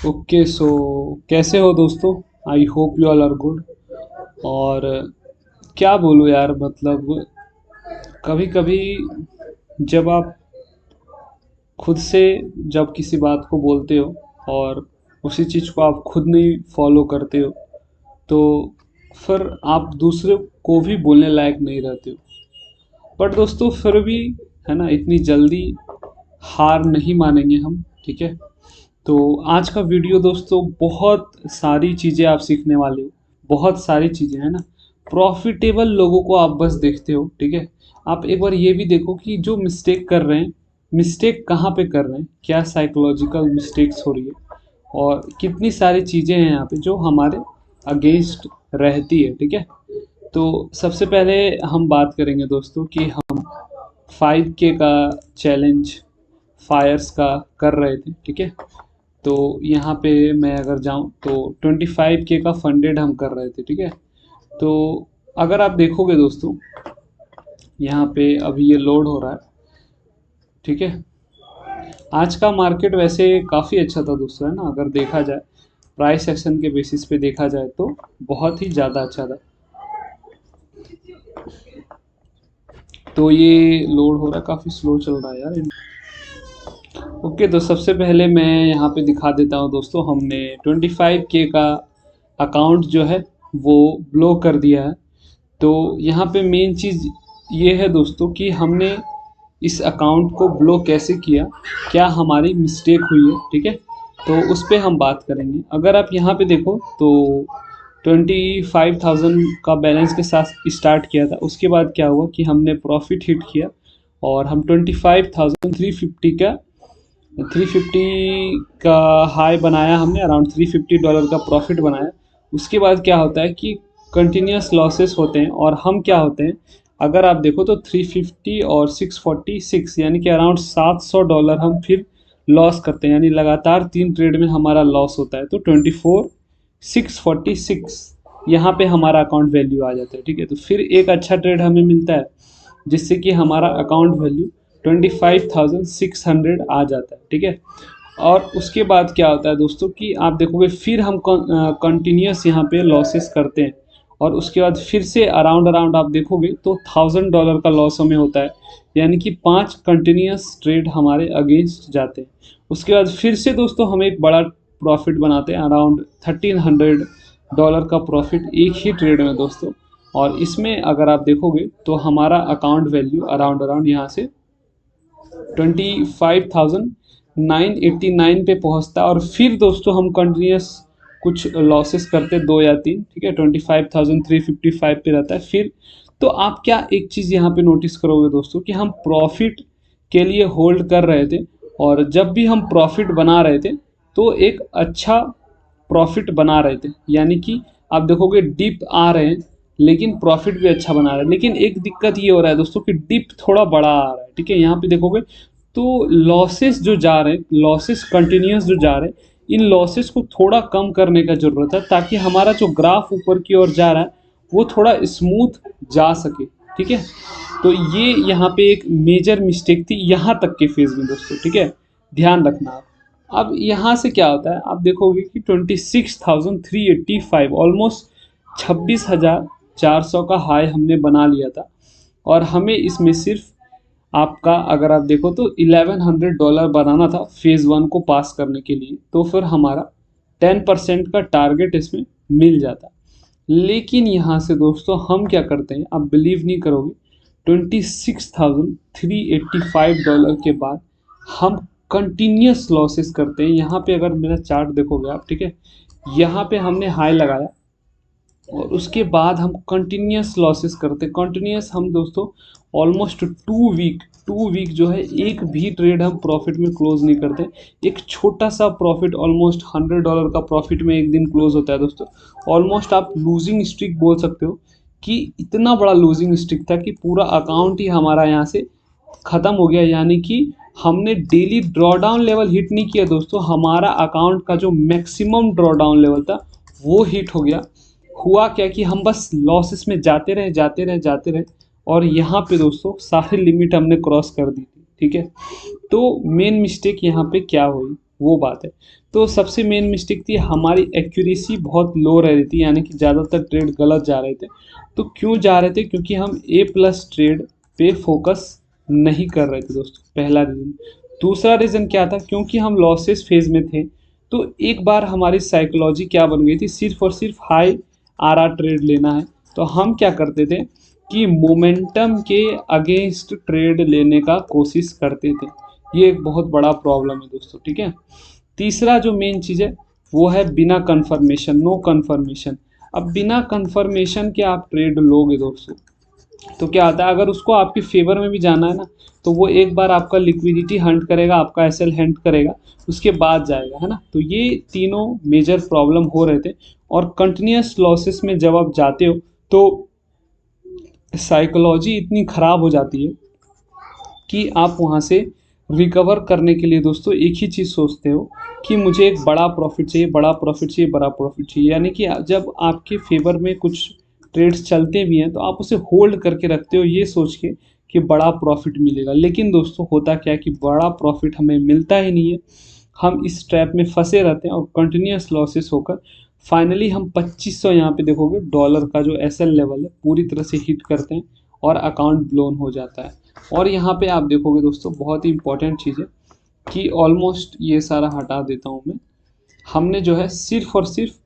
Okay so कैसे हो दोस्तों। I hope you all are good. और क्या बोलूँ यार, मतलब कभी कभी जब आप खुद से जब किसी बात को बोलते हो और उसी चीज़ को आप खुद नहीं फॉलो करते हो, तो फिर आप दूसरे को भी बोलने लायक नहीं रहते हो। बट दोस्तों फिर भी, है ना, इतनी जल्दी हार नहीं मानेंगे हम। ठीक है। तो आज का वीडियो दोस्तों बहुत सारी चीज़ें आप सीखने वाले हो। बहुत सारी चीज़ें, है ना। प्रॉफिटेबल लोगों को आप बस देखते हो। ठीक है। आप एक बार ये भी देखो कि जो मिस्टेक कर रहे हैं, मिस्टेक कहाँ पे कर रहे हैं, क्या साइकोलॉजिकल मिस्टेक्स हो रही है, और कितनी सारी चीज़ें हैं यहाँ पे जो हमारे अगेंस्ट रहती है। ठीक है। तो सबसे पहले हम बात करेंगे दोस्तों कि हम 5K का चैलेंज फायर्स का कर रहे थे। ठीक है। तो यहाँ पे मैं अगर जाऊँ तो 25K का फंडेड हम कर रहे थे। ठीक है। तो अगर आप देखोगे दोस्तों, यहाँ पे अभी ये लोड हो रहा है। ठीक है। आज का मार्केट वैसे काफ़ी अच्छा था दोस्तों, है ना। अगर देखा जाए प्राइस एक्शन के बेसिस पे देखा जाए तो बहुत ही ज़्यादा अच्छा था। तो ये लोड हो रहा है, काफ़ी स्लो चल रहा है यार। ओके, तो सबसे पहले मैं यहाँ पे दिखा देता हूँ दोस्तों, हमने 25K का अकाउंट जो है वो ब्लॉक कर दिया है। तो यहाँ पे मेन चीज़ ये है दोस्तों कि हमने इस अकाउंट को ब्लॉक कैसे किया, क्या हमारी मिस्टेक हुई है। ठीक है। तो उस पर हम बात करेंगे। अगर आप यहाँ पे देखो तो 25,000 का बैलेंस के साथ स्टार्ट किया था। उसके बाद क्या हुआ कि हमने प्रॉफिट हिट किया और हम 25,350 का 350 का हाई बनाया हमने, अराउंड $350 का प्रॉफिट बनाया। उसके बाद क्या होता है कि कंटिन्यूस लॉसेस होते हैं, और हम क्या होते हैं, अगर आप देखो तो 350 और 646 यानी कि अराउंड $700 हम फिर लॉस करते हैं। यानी लगातार 3 ट्रेड में हमारा लॉस होता है। तो 24,646 यहाँ पे हमारा अकाउंट वैल्यू आ जाता है। ठीक है। तो फिर एक अच्छा ट्रेड हमें मिलता है जिससे कि हमारा अकाउंट वैल्यू 25,600 आ जाता है। ठीक है। और उसके बाद क्या होता है दोस्तों कि आप देखोगे फिर हम कंटिन्यूस यहाँ पे लॉसेस करते हैं, और उसके बाद फिर से अराउंड अराउंड आप देखोगे तो $1,000 का लॉस हमें होता है। यानी कि 5 कंटिन्यूस ट्रेड हमारे अगेंस्ट जाते हैं। उसके बाद फिर से दोस्तों हम एक बड़ा प्रॉफिट बनाते हैं, अराउंड $1,300 का प्रॉफिट एक ही ट्रेड में दोस्तों। और इसमें अगर आप देखोगे तो हमारा अकाउंट वैल्यू अराउंड अराउंड यहाँ से 25,989 पे पहुंचता है। और फिर दोस्तों हम कंटिन्यूस कुछ लॉसेस करते 2 या 3। ठीक है। 25,355 पे रहता है फिर। तो आप क्या एक चीज़ यहाँ पे नोटिस करोगे दोस्तों कि हम प्रॉफिट के लिए होल्ड कर रहे थे, और जब भी हम प्रॉफिट बना रहे थे तो एक अच्छा प्रॉफिट बना रहे थे। यानी कि आप देखोगे डिप आ रहे हैं लेकिन प्रॉफिट भी अच्छा बना रहे हैं। लेकिन एक दिक्कत ये हो रहा है दोस्तों कि डिप थोड़ा बड़ा आ रहा है। ठीक है। यहाँ पे देखोगे तो लॉसेस जो जा रहे हैं, लॉसेस कंटिन्यूस जो जा रहे हैं, इन लॉसेस को थोड़ा कम करने का ज़रूरत है ताकि हमारा जो ग्राफ ऊपर की ओर जा रहा है वो थोड़ा स्मूथ जा सके। ठीक है। तो ये यहाँ पे एक मेजर मिस्टेक थी यहाँ तक के फेज में दोस्तों। ठीक है। ध्यान रखना आप। अब यहाँ से क्या होता है, आप देखोगे कि 26,385 ऑलमोस्ट 26,400 का हाई हमने बना लिया था। और हमें इसमें सिर्फ आपका अगर आप देखो तो $1,100 बनाना था फेज़ 1 को पास करने के लिए। तो फिर हमारा 10% का टारगेट इसमें मिल जाता। लेकिन यहाँ से दोस्तों हम क्या करते हैं, आप बिलीव नहीं करोगे, $26,385 के बाद हम कंटिन्यूस लॉसेस करते हैं। यहाँ पे अगर मेरा चार्ट देखोगे आप, ठीक है, यहाँ पे हमने हाई लगाया और उसके बाद हम कंटिन्यूस लॉसेस करते हैं। कंटिन्यूस हम दोस्तों ऑलमोस्ट 2 वीक जो है एक भी ट्रेड हम प्रॉफिट में क्लोज नहीं करते। एक छोटा सा प्रॉफिट ऑलमोस्ट $100 का प्रॉफिट में एक दिन क्लोज होता है दोस्तों। ऑलमोस्ट आप लूजिंग स्ट्रिक बोल सकते हो कि इतना बड़ा लूजिंग स्ट्रिक था कि पूरा अकाउंट ही हमारा यहाँ से ख़त्म हो गया। यानी कि हमने डेली ड्रॉडाउन लेवल हिट नहीं किया दोस्तों, हमारा अकाउंट का जो मैक्सिमम ड्रॉडाउन लेवल था वो हिट हो गया। हुआ क्या कि हम बस लॉसेस में जाते रहे जाते रहे जाते रहे, और यहाँ पे दोस्तों सारी लिमिट हमने क्रॉस कर दी थी। ठीक है। तो मेन मिस्टेक यहाँ पे क्या हुई वो बात है। तो सबसे मेन मिस्टेक थी हमारी एक्यूरेसी बहुत लो रह रही थी, यानी कि ज़्यादातर ट्रेड गलत जा रहे थे। तो क्यों जा रहे थे? क्योंकि हम ए प्लस ट्रेड पे फोकस नहीं कर रहे थे दोस्तों, पहला रीज़न। दूसरा रीज़न क्या था? क्योंकि हम लॉसेस फेज में थे, तो एक बार हमारी साइकोलॉजी क्या बन गई थी, सिर्फ और सिर्फ हाई आरआर ट्रेड लेना है। तो हम क्या करते थे कि मोमेंटम के अगेंस्ट ट्रेड लेने का कोशिश करते थे। ये एक बहुत बड़ा प्रॉब्लम है दोस्तों, ठीक है। तीसरा जो मेन चीज़ है वो है बिना कंफर्मेशन, नो कंफर्मेशन। अब बिना कंफर्मेशन के आप ट्रेड लोगे दोस्तों, तो क्या आता है, अगर उसको आपके फेवर में भी जाना है ना, तो वो एक बार आपका लिक्विडिटी हंट करेगा, आपका एसएल हंट करेगा, उसके बाद जाएगा, है ना। तो ये तीनों मेजर प्रॉब्लम हो रहे थे। और कंटिन्यूस लॉसेस में जब आप जाते हो तो साइकोलॉजी इतनी ख़राब हो जाती है कि आप वहाँ से रिकवर करने के लिए दोस्तों एक ही चीज़ सोचते हो कि मुझे एक बड़ा प्रॉफिट चाहिए, बड़ा प्रॉफिट चाहिए, बड़ा प्रॉफिट चाहिए। यानी कि जब आपके फेवर में कुछ ट्रेड्स चलते भी हैं तो आप उसे होल्ड करके रखते हो ये सोच के कि बड़ा प्रॉफिट मिलेगा। लेकिन दोस्तों होता क्या है कि बड़ा प्रॉफिट हमें मिलता ही नहीं है। हम इस ट्रैप में फंसे रहते हैं और कंटिन्यूस लॉसेस होकर फाइनली हम 2500 यहाँ पे देखोगे डॉलर का जो एसएल लेवल है पूरी तरह से हिट करते हैं और अकाउंट ब्लोन हो जाता है। और यहाँ पे आप देखोगे दोस्तों बहुत ही इंपॉर्टेंट चीज़ है कि ऑलमोस्ट ये सारा हटा देता हूँ मैं। हमने जो है सिर्फ और सिर्फ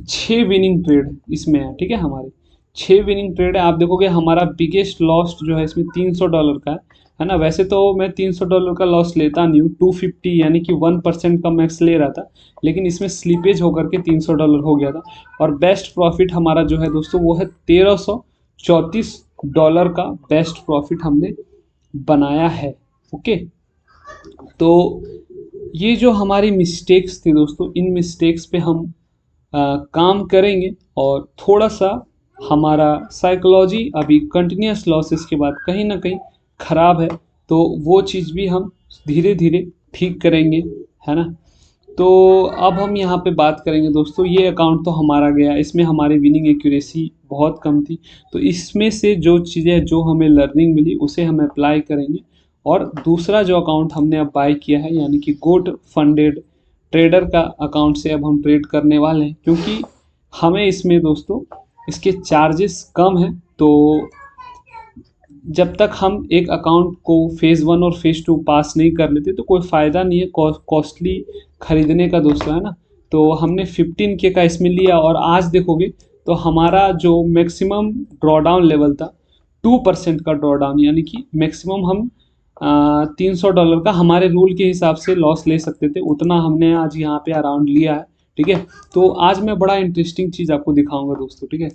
6 विनिंग ट्रेड इसमें है, ठीक है। हमारे 6 विनिंग ट्रेड है। आप देखोगे हमारा बिगेस्ट लॉस जो है इसमें $300 का है ना। वैसे तो मैं $300 का लॉस लेता नहीं हूँ, 250 यानी कि 1% का मैक्स ले रहा था, लेकिन इसमें स्लीपेज होकर के $300 हो गया था। और बेस्ट प्रॉफिट हमारा जो है दोस्तों वो है $1334 का बेस्ट प्रॉफिट हमने बनाया है। ओके, तो ये जो हमारी मिस्टेक्स थी दोस्तों, इन मिस्टेक्स पे हम काम करेंगे और थोड़ा सा हमारा साइकोलॉजी अभी कंटिन्यूस लॉसेस के बाद कहीं ना कहीं ख़राब है, तो वो चीज़ भी हम धीरे धीरे ठीक करेंगे, है ना। तो अब हम यहाँ पे बात करेंगे दोस्तों, ये अकाउंट तो हमारा गया, इसमें हमारी विनिंग एक्यूरेसी बहुत कम थी। तो इसमें से जो चीज़ें जो हमें लर्निंग मिली उसे हम अप्लाई करेंगे। और दूसरा जो अकाउंट हमने अब बाय किया है यानी कि गोट फंडेड ट्रेडर का अकाउंट से अब हम ट्रेड करने वाले हैं, क्योंकि हमें इसमें दोस्तों इसके चार्जेस कम हैं। तो जब तक हम एक अकाउंट को फेज़ 1 और फेज़ 2 पास नहीं कर लेते तो कोई फ़ायदा नहीं है कॉस्टली खरीदने का दोस्तों, है ना। तो हमने 15K का इसमें लिया और आज देखोगे तो हमारा जो मैक्सिमम ड्रॉडाउन लेवल था 2% का ड्रॉडाउन, यानी कि मैक्सिमम हम $300 का हमारे रूल के हिसाब से लॉस ले सकते थे, उतना हमने आज यहाँ पे अराउंड लिया है, ठीक है। तो आज मैं बड़ा इंटरेस्टिंग चीज़ आपको दिखाऊंगा दोस्तों, ठीक है।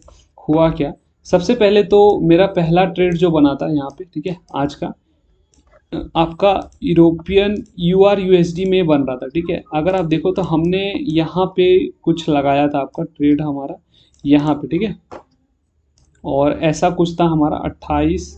हुआ क्या, सबसे पहले तो मेरा पहला ट्रेड जो बना था यहाँ पे, ठीक है, आज का आपका यूरोपियन यूएसडी में बन रहा था, ठीक है। अगर आप देखो तो हमने यहाँ पे कुछ लगाया था, आपका ट्रेड हमारा यहाँ पे, ठीक है। और ऐसा कुछ था हमारा 28,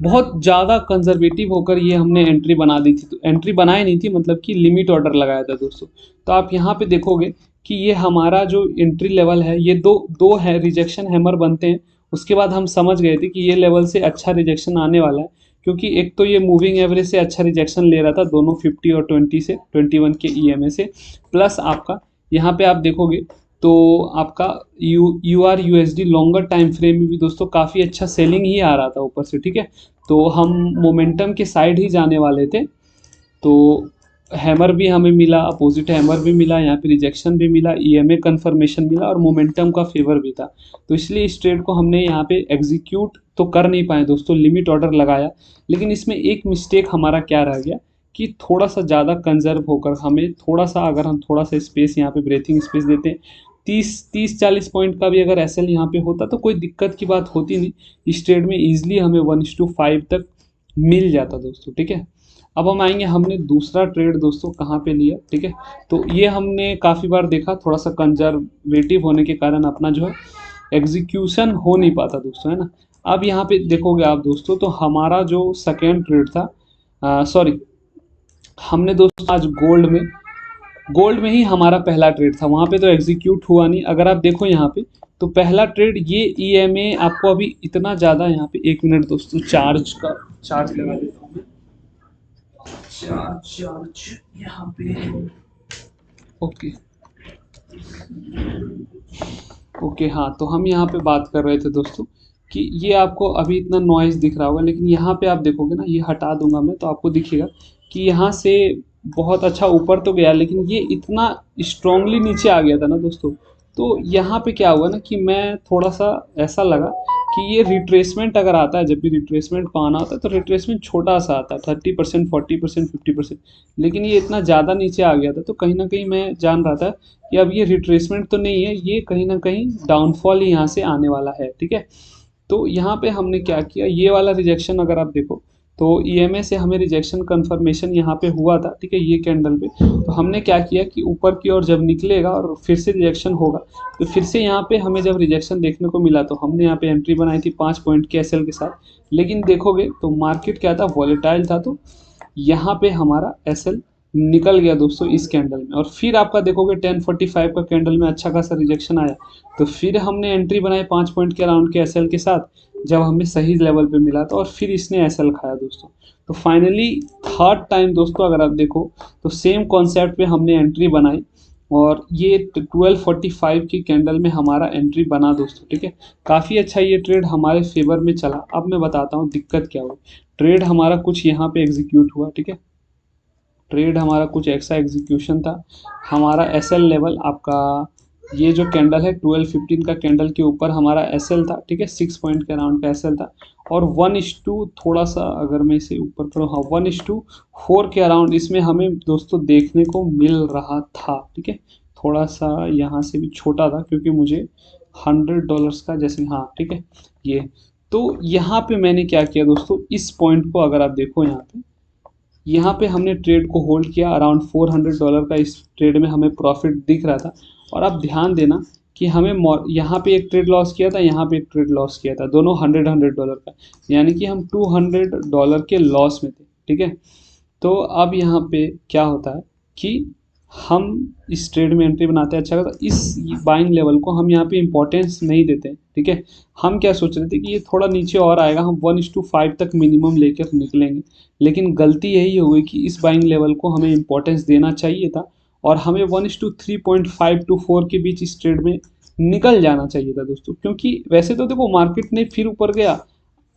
बहुत ज़्यादा कंजर्वेटिव होकर ये हमने एंट्री बना दी थी। तो एंट्री बनाई नहीं थी, मतलब कि लिमिट ऑर्डर लगाया था दोस्तों। तो आप यहाँ पे देखोगे कि ये हमारा जो एंट्री लेवल है ये दो दो है रिजेक्शन हैमर बनते हैं। उसके बाद हम समझ गए थे कि ये लेवल से अच्छा रिजेक्शन आने वाला है, क्योंकि एक तो ये मूविंग एवरेज से अच्छा रिजेक्शन ले रहा था दोनों 50 और 21 के ईएमए से। प्लस आपका यहाँ पे आप देखोगे तो आपका यूएसडी लॉन्गर टाइम फ्रेम में भी दोस्तों काफ़ी अच्छा सेलिंग ही आ रहा था ऊपर से, ठीक है। तो हम मोमेंटम के साइड ही जाने वाले थे। तो हैमर भी हमें मिला, अपोजिट हैमर भी मिला, यहाँ पे रिजेक्शन भी मिला, ईएमए कंफर्मेशन मिला और मोमेंटम का फेवर भी था। तो इसलिए इस ट्रेड को हमने यहाँ पे एग्जीक्यूट तो कर नहीं पाए दोस्तों, लिमिट ऑर्डर लगाया। लेकिन इसमें एक मिस्टेक हमारा क्या रह गया कि थोड़ा सा ज़्यादा कंजर्व होकर हमें थोड़ा सा, अगर हम थोड़ा सा स्पेस यहाँ पे ब्रेथिंग स्पेस देते हैं, 30-40 पॉइंट का भी अगर एसएल यहाँ पे होता तो कोई दिक्कत की बात होती नहीं। इस ट्रेड में ईजिली हमें 1:5 तक मिल जाता दोस्तों, ठीक है। अब हम आएंगे, हमने दूसरा ट्रेड दोस्तों कहाँ पे लिया, ठीक है। तो ये हमने काफ़ी बार देखा, थोड़ा सा कंजर्वेटिव होने के कारण अपना जो है एग्जीक्यूशन हो नहीं पाता दोस्तों, है ना। अब यहाँ पे देखोगे आप दोस्तों तो हमारा जो सेकेंड ट्रेड था, सॉरी, हमने दोस्तों आज गोल्ड में ही हमारा पहला ट्रेड था, वहाँ पे तो एग्जीक्यूट हुआ नहीं। अगर आप देखो यहाँ पे तो पहला ट्रेड ये ईएमए आपको अभी इतना ज़्यादा यहाँ पे, 1 मिनट दोस्तों चार्ज लगा देता हूँ मैं। चार्ज यहाँ पे। ओके ओके, हाँ तो हम यहाँ पे बात कर रहे थे दोस्तों कि ये आपको अभी इतना नॉइज़ दिख रहा होगा, लेकिन यहाँ पे आप देखोगे ना, ये हटा दूंगा मैं तो आपको दिखेगा कि यहाँ से बहुत अच्छा ऊपर तो गया, लेकिन ये इतना स्ट्रांगली नीचे आ गया था ना दोस्तों। तो यहाँ पे क्या हुआ ना कि मैं थोड़ा सा ऐसा लगा कि ये रिट्रेसमेंट अगर आता है, जब भी रिट्रेसमेंट को आना होता है तो रिट्रेसमेंट छोटा सा आता है, 30%, 40%, 50%। लेकिन ये इतना ज़्यादा नीचे आ गया था, तो कहीं ना कहीं मैं जान रहा था कि अब ये रिट्रेसमेंट तो नहीं है, ये कहीं ना कहीं डाउनफॉल ही यहाँ से आने वाला है, ठीक है। तो यहाँ पे हमने क्या किया, ये वाला रिजेक्शन अगर आप देखो तो ईएमए से हमें रिजेक्शन कंफर्मेशन यहाँ पे हुआ था, ठीक है, ये कैंडल पे। तो हमने क्या किया कि ऊपर की ओर जब निकलेगा और फिर से रिजेक्शन होगा, तो फिर से यहाँ पे हमें जब रिजेक्शन देखने को मिला तो हमने यहाँ पे एंट्री बनाई थी 5 पॉइंट के एसएल के साथ। लेकिन देखोगे तो मार्केट क्या था, वॉलेटाइल था, तो यहाँ पे हमारा एसएल निकल गया दोस्तों इस कैंडल में। और फिर आपका देखोगे 1045 का कैंडल में अच्छा खासा रिजेक्शन आया, तो फिर हमने एंट्री बनाई 5 पॉइंट के अराउंड के एसएल के साथ, जब हमें सही लेवल पे मिला था, और फिर इसने एसएल खाया दोस्तों। तो फाइनली थर्ड टाइम दोस्तों अगर आप देखो तो सेम कॉन्सेप्ट पे हमने एंट्री बनाई, और ये 1245 की कैंडल में हमारा एंट्री बना दोस्तों, ठीक है। काफ़ी अच्छा ये ट्रेड हमारे फेवर में चला। अब मैं बताता हूँ दिक्कत क्या हुई। ट्रेड हमारा कुछ यहाँ पे एग्जीक्यूट हुआ, ठीक है, ट्रेड हमारा कुछ ऐसा एग्जीक्यूशन था। हमारा एसएल लेवल आपका ये जो कैंडल है 1215 का कैंडल के ऊपर हमारा एसएल था, ठीक है, 6 पॉइंट के अराउंड का एसएल था। और 1:2 थोड़ा सा अगर मैं इसे ऊपर करूँ, हाँ 1:4 के अराउंड इसमें हमें दोस्तों देखने को मिल रहा था, ठीक है। थोड़ा सा यहाँ से भी छोटा था क्योंकि मुझे $100 का जैसे, हाँ ठीक है ये। तो यहाँ पे मैंने क्या किया दोस्तों, इस पॉइंट को अगर आप देखो यहाँ पे हमने ट्रेड को होल्ड किया, अराउंड $400 का इस ट्रेड में हमें प्रॉफिट दिख रहा था। और आप ध्यान देना कि हमें यहाँ पे एक ट्रेड लॉस किया था, यहाँ पे एक ट्रेड लॉस किया था, दोनों $100 का, यानी कि हम $200 के लॉस में थे, ठीक है। तो अब यहाँ पे क्या होता है कि हम इस ट्रेड में एंट्री बनाते हैं अच्छा खासा, इस बाइंग लेवल को हम यहाँ पे इंपॉर्टेंस नहीं देते हैं, ठीक है। हम क्या सोच रहे थे कि ये थोड़ा नीचे और आएगा, हम 1:5 तक मिनिमम लेकर निकलेंगे। लेकिन गलती यही हो गई कि इस बाइंग लेवल को हमें इंपॉर्टेंस देना चाहिए था, और हमें 1:3.5 to 4 के बीच इस ट्रेड में निकल जाना चाहिए था दोस्तों। क्योंकि वैसे तो देखो मार्केट ने फिर ऊपर गया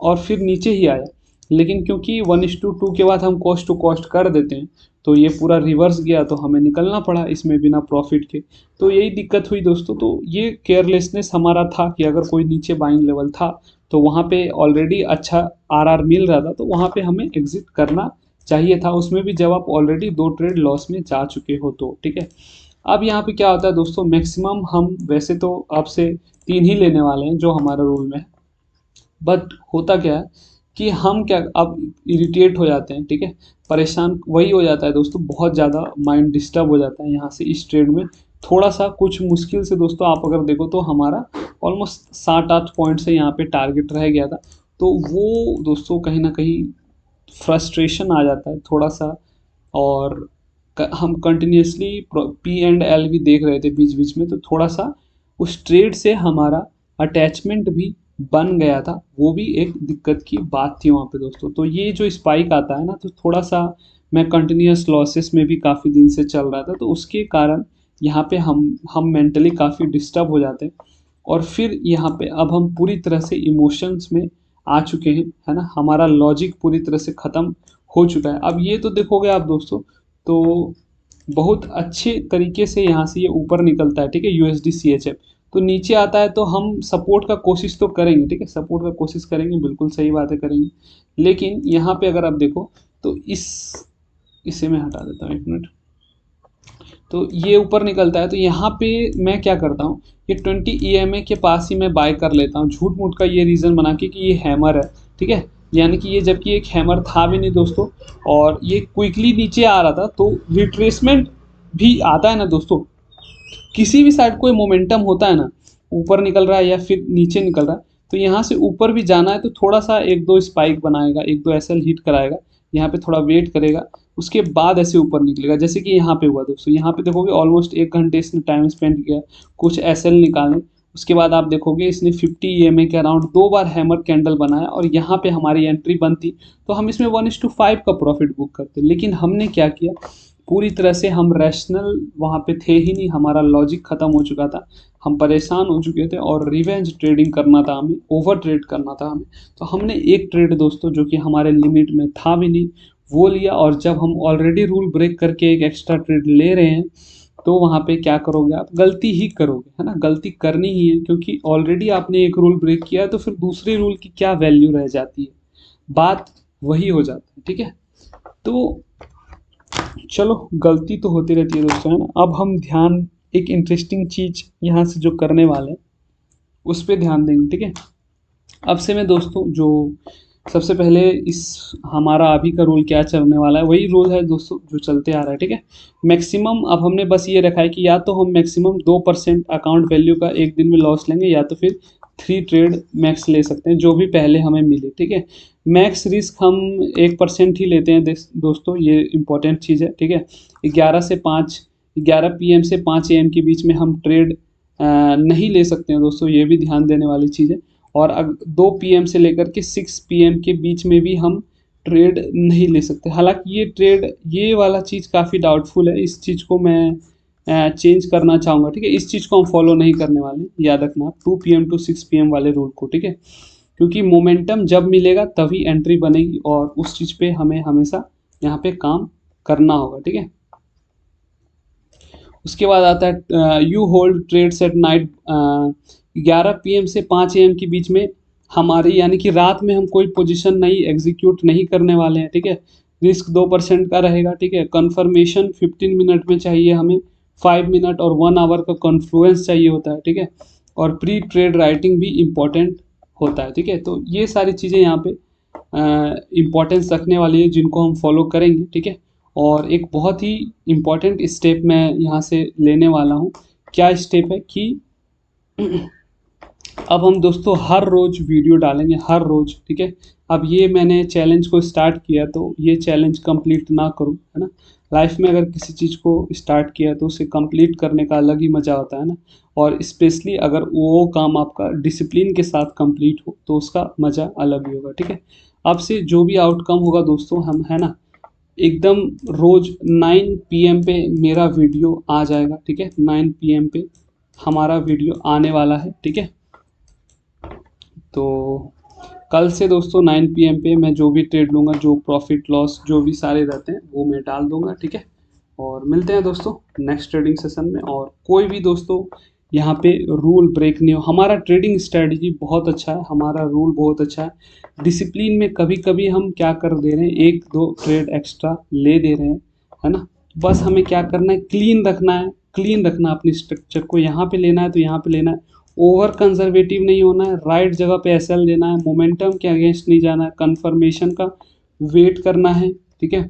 और फिर नीचे ही आया, लेकिन क्योंकि 1:2 के बाद हम कॉस्ट टू कॉस्ट कर देते हैं, तो ये पूरा रिवर्स गया, तो हमें निकलना पड़ा इसमें बिना प्रॉफिट के। तो यही दिक्कत हुई दोस्तों। तो ये केयरलेसनेस हमारा था कि अगर कोई नीचे बाइंग लेवल था तो वहाँ पे ऑलरेडी अच्छा आरआर मिल रहा था, तो वहाँ पे हमें एग्जिट करना चाहिए था, उसमें भी जब आप ऑलरेडी 2 ट्रेड लॉस में जा चुके हो तो, ठीक है। अब यहाँ पे क्या होता है दोस्तों, मैक्सिमम हम वैसे तो आपसे 3 ही लेने वाले हैं जो हमारा रूल में है, बट होता क्या है कि हम क्या अब इरिटेट हो जाते हैं, ठीक है, परेशान वही हो जाता है दोस्तों, बहुत ज़्यादा माइंड डिस्टर्ब हो जाता है यहाँ से इस ट्रेड में। थोड़ा सा कुछ मुश्किल से दोस्तों आप अगर देखो तो हमारा ऑलमोस्ट 7-8 पॉइंट से यहाँ पे टारगेट रह गया था। तो वो दोस्तों कहीं ना कहीं फ्रस्ट्रेशन आ जाता है थोड़ा सा। और हम कंटिन्यूसली पी एंड एल भी देख रहे थे बीच बीच में, तो थोड़ा सा उस ट्रेड से हमारा अटैचमेंट भी बन गया था, वो भी एक दिक्कत की बात थी वहाँ पे दोस्तों। तो ये जो स्पाइक आता है ना, तो थोड़ा सा मैं कंटिन्यूस लॉसेस में भी काफ़ी दिन से चल रहा था, तो उसके कारण यहाँ पे हम मेंटली काफ़ी डिस्टर्ब हो जाते हैं। और फिर यहाँ पे अब हम पूरी तरह से इमोशंस में आ चुके हैं, है ना, हमारा लॉजिक पूरी तरह से ख़त्म हो चुका है। अब ये तो देखोगे आप दोस्तों, तो बहुत अच्छे तरीके से यहाँ से ये ऊपर निकलता है, ठीक है, यूएसडी CHF। तो नीचे आता है तो हम सपोर्ट का कोशिश तो करेंगे, ठीक है, सपोर्ट का कोशिश करेंगे, बिल्कुल सही बात है, करेंगे। लेकिन यहाँ पे अगर आप देखो तो इसे मैं हटा देता हूँ 1 मिनट। तो ये ऊपर निकलता है, तो यहाँ पे मैं क्या करता हूँ, ये 20 EMA के पास ही मैं बाय कर लेता हूँ, झूठ मूठ का ये रीज़न बना के कि ये हैमर है, ठीक है। यानी कि ये जबकि एक हैमर था भी नहीं दोस्तों, और ये क्विकली नीचे आ रहा था, तो रिट्रेसमेंट भी आता है ना दोस्तों, किसी भी साइड कोई मोमेंटम होता है ना, ऊपर निकल रहा है या फिर नीचे निकल रहा है, तो यहाँ से ऊपर भी जाना है तो थोड़ा सा 1-2 स्पाइक बनाएगा, 1-2 एसएल हिट कराएगा, यहाँ पे थोड़ा वेट करेगा, उसके बाद ऐसे ऊपर निकलेगा। जैसे कि यहाँ पे हुआ दोस्तों, यहाँ पे देखोगे ऑलमोस्ट 1 घंटे इसने टाइम स्पेंड किया कुछ एसएल निकालने, उसके बाद आप देखोगे इसने 50 EMA के अराउंड 2 बार हैमर कैंडल बनाया और यहाँ पे हमारी एंट्री बनती तो हम इसमें 1:5 का प्रॉफिट बुक करते। लेकिन हमने क्या किया, पूरी तरह से हम रैशनल वहाँ पे थे ही नहीं, हमारा लॉजिक ख़त्म हो चुका था, हम परेशान हो चुके थे और रिवेंज ट्रेडिंग करना था हमें, ओवर ट्रेड करना था हमें। तो हमने एक ट्रेड दोस्तों जो कि हमारे लिमिट में था भी नहीं वो लिया, और जब हम ऑलरेडी रूल ब्रेक करके एक एक्स्ट्रा ट्रेड ले रहे हैं तो वहाँ पे क्या करोगे आप, गलती ही करोगे, है ना, गलती करनी ही है, क्योंकि ऑलरेडी आपने एक रूल ब्रेक किया है तो फिर दूसरे रूल की क्या वैल्यू रह जाती है, बात वही हो जाती है, ठीक है। तो चलो गलती तो होती रहती है दोस्तों, है ना। अब हम ध्यान एक इंटरेस्टिंग चीज़ यहाँ से जो करने वाले हैं उस पर ध्यान देंगे, ठीक है। अब से मैं दोस्तों जो सबसे पहले इस हमारा अभी का रूल क्या चलने वाला है वही रूल है दोस्तों जो चलते आ रहा है, ठीक है। मैक्सिमम अब हमने बस ये रखा है कि या तो हम मैक्सिमम 2% अकाउंट वैल्यू का एक दिन में लॉस लेंगे या तो फिर 3 ट्रेड मैक्स ले सकते हैं जो भी पहले हमें मिले, ठीक है। मैक्स रिस्क हम 1% ही लेते हैं दोस्तों, ये इंपॉर्टेंट चीज़ है, ठीक है। 11 PM से 5 AM के बीच में हम ट्रेड नहीं ले सकते हैं दोस्तों, ये भी ध्यान देने वाली चीज़ है। और 2 PM से लेकर के 6 PM के बीच में भी हम ट्रेड नहीं ले सकते। हालांकि ये वाला चीज़ काफ़ी डाउटफुल है, इस चीज़ को मैं चेंज करना चाहूँगा, ठीक है। इस चीज़ को हम फॉलो नहीं करने वाले, याद रखना 2 PM टू 6 PM वाले रूल को, ठीक है। क्योंकि मोमेंटम जब मिलेगा तभी एंट्री बनेगी और उस चीज़ पे हमें हमेशा यहाँ पे काम करना होगा, ठीक है। उसके बाद आता है you hold trades at night. 11 PM से 5 AM के बीच में हमारी यानी कि रात में हम कोई पोजीशन नहीं एग्जीक्यूट नहीं करने वाले हैं, ठीक है। रिस्क 2% का रहेगा, ठीक है। कन्फर्मेशन 15 मिनट में चाहिए हमें, 5 मिनट और 1 आवर का कॉन्फ्लुएंस चाहिए होता है, ठीक है। और प्री ट्रेड राइटिंग भी इम्पॉर्टेंट होता है, ठीक है। तो ये सारी चीज़ें यहाँ पे इम्पोर्टेंस रखने वाली है जिनको हम फॉलो करेंगे, ठीक है। और एक बहुत ही इम्पॉर्टेंट स्टेप मैं यहाँ से लेने वाला हूँ। क्या स्टेप है कि अब हम दोस्तों हर रोज़ वीडियो डालेंगे, हर रोज़, ठीक है। अब ये मैंने चैलेंज को स्टार्ट किया तो ये चैलेंज कंप्लीट ना करूँ, है ना। लाइफ में अगर किसी चीज़ को स्टार्ट किया तो उसे कंप्लीट करने का अलग ही मज़ा होता है ना। और स्पेशली अगर वो काम आपका डिसिप्लिन के साथ कंप्लीट हो तो उसका मज़ा अलग ही होगा, ठीक है। अब से जो भी आउटकम होगा दोस्तों, हम, है ना, एकदम रोज़ 9 PM पे मेरा वीडियो आ जाएगा, ठीक है। 9 PM पे हमारा वीडियो आने वाला है, ठीक है। तो कल से दोस्तों 9 PM पे मैं जो भी ट्रेड लूँगा, जो प्रॉफिट लॉस जो भी सारे रहते हैं वो मैं डाल दूँगा, ठीक है। और मिलते हैं दोस्तों नेक्स्ट ट्रेडिंग सेशन में। और कोई भी दोस्तों यहाँ पे रूल ब्रेक नहीं हो, हमारा ट्रेडिंग स्ट्रेटजी बहुत अच्छा है, हमारा रूल बहुत अच्छा है। डिसिप्लिन में कभी कभी हम क्या कर दे रहे हैं, 1-2 ट्रेड एक्स्ट्रा ले दे रहे हैं, है ना। बस हमें क्या करना है, क्लीन रखना है, क्लीन रखना अपनी स्ट्रक्चर को, यहाँ पे लेना है तो यहाँ पे लेना है, ओवर कंजर्वेटिव नहीं होना है, राइट जगह पे एसएल देना है, मोमेंटम के अगेंस्ट नहीं जाना है, कन्फर्मेशन का वेट करना है, ठीक है।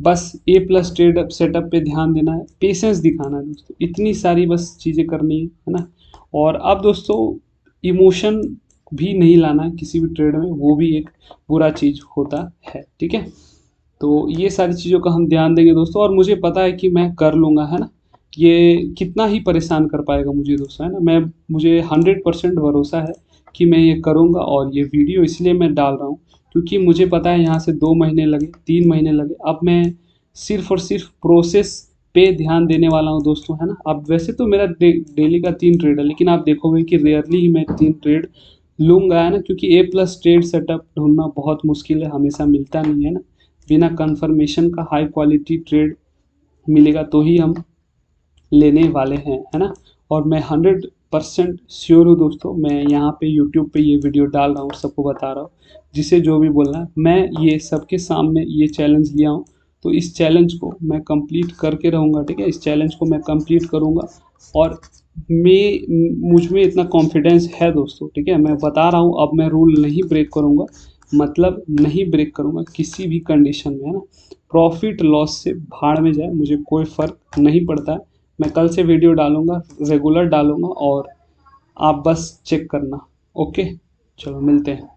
बस A+ ट्रेड सेटअप पे ध्यान देना है, पेशेंस दिखाना है दोस्तों, इतनी सारी बस चीज़ें करनी है ना। और अब दोस्तों इमोशन भी नहीं लाना है किसी भी ट्रेड में, वो भी एक बुरा चीज़ होता है, ठीक है। तो ये सारी चीज़ों का हम ध्यान देंगे दोस्तों, और मुझे पता है कि मैं कर लूँगा, है ना। ये कितना ही परेशान कर पाएगा मुझे दोस्तों, है ना। मुझे 100% भरोसा है कि मैं ये करूँगा। और ये वीडियो इसलिए मैं डाल रहा हूँ क्योंकि मुझे पता है यहाँ से 2 महीने लगे, 3 महीने लगे, अब मैं सिर्फ और सिर्फ प्रोसेस पे ध्यान देने वाला हूँ दोस्तों, है ना। अब वैसे तो मेरा डेली का 3 ट्रेड है, लेकिन आप देखोगे कि रेयरली ही मैं 3 ट्रेड लूँगा, है ना, क्योंकि A+ ट्रेड सेटअप ढूंढना बहुत मुश्किल है, हमेशा मिलता नहीं है ना। बिना कंफर्मेशन का हाई क्वालिटी ट्रेड मिलेगा तो ही हम लेने वाले हैं, है ना। और मैं 100% श्योर हूँ दोस्तों, मैं यहाँ पे यूट्यूब पे ये वीडियो डाल रहा हूँ, सबको बता रहा हूँ, जिसे जो भी बोलना है, मैं ये सबके सामने ये चैलेंज लिया हूँ, तो इस चैलेंज को मैं कंप्लीट करके रहूँगा, ठीक है। इस चैलेंज को मैं कंप्लीट करूँगा और मुझ में इतना कॉन्फिडेंस है दोस्तों, ठीक है। मैं बता रहा हूँ, अब मैं रूल नहीं ब्रेक करूँगा, मतलब नहीं ब्रेक करूँगा किसी भी कंडीशन में, है ना। प्रॉफिट लॉस से भाड़ में जाए, मुझे कोई फ़र्क नहीं पड़ता है। मैं कल से वीडियो डालूँगा, रेगुलर डालूँगा, और आप बस चेक करना। ओके, चलो मिलते हैं।